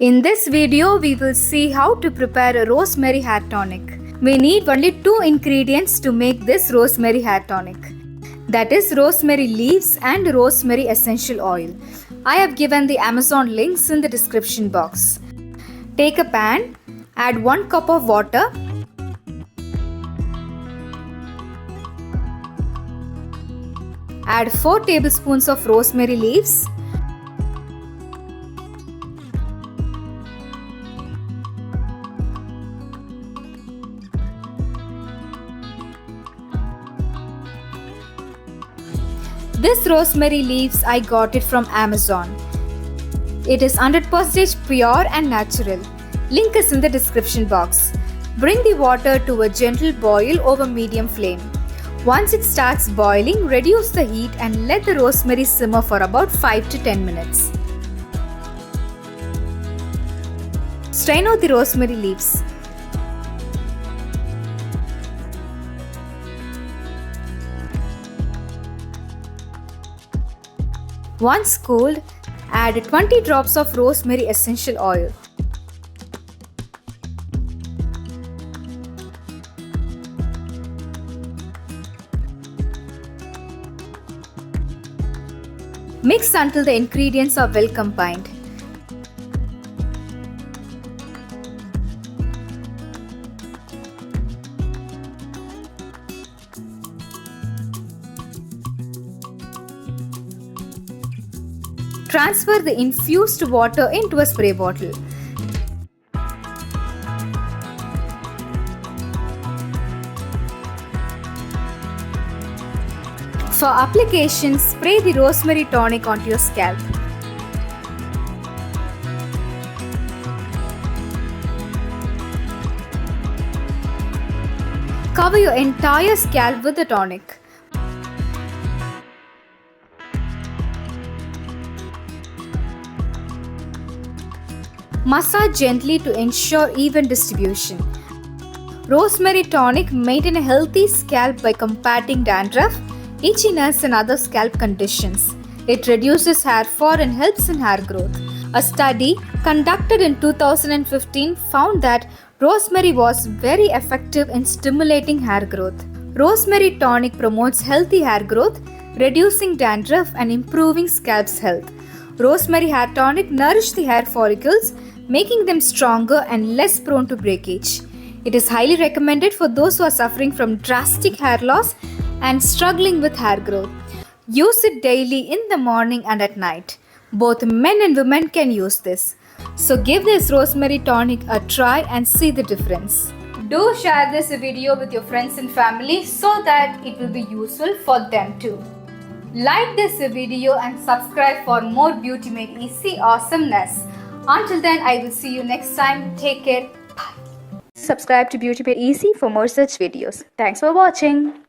In this video, we will see how to prepare a rosemary hair tonic. We need only 2 ingredients to make this rosemary hair tonic. That is rosemary leaves and rosemary essential oil. I have given the Amazon links in the description box. Take a pan, add 1 cup of water, add 4 tablespoons of rosemary leaves, This rosemary leaves I got it from Amazon. It is 100% pure and natural. Link is in the description box. Bring the water to a gentle boil over medium flame. Once it starts boiling, reduce the heat and let the rosemary simmer for about 5 to 10 minutes. Strain out the rosemary leaves. Once cooled, add 20 drops of rosemary essential oil. Mix until the ingredients are well combined. Transfer the infused water into a spray bottle. For application, spray the rosemary tonic onto your scalp. Cover your entire scalp with the tonic. Massage gently to ensure even distribution. Rosemary tonic maintains a healthy scalp by combating dandruff, itchiness and other scalp conditions. It reduces hair fall and helps in hair growth. A study conducted in 2015 found that rosemary was very effective in stimulating hair growth. Rosemary tonic promotes healthy hair growth, reducing dandruff and improving scalp's health. Rosemary hair tonic nourishes the hair follicles, making them stronger and less prone to breakage. It is highly recommended for those who are suffering from drastic hair loss and struggling with hair growth. Use it daily in the morning and at night. Both men and women can use this. So give this rosemary tonic a try and see the difference. Do share this video with your friends and family so that it will be useful for them too. Like this video and subscribe for more Beauty Made Easy awesomeness. Until then, I will see you next time. Take care. Bye. Subscribe to Beauty Made Easy for more such videos. Thanks for watching.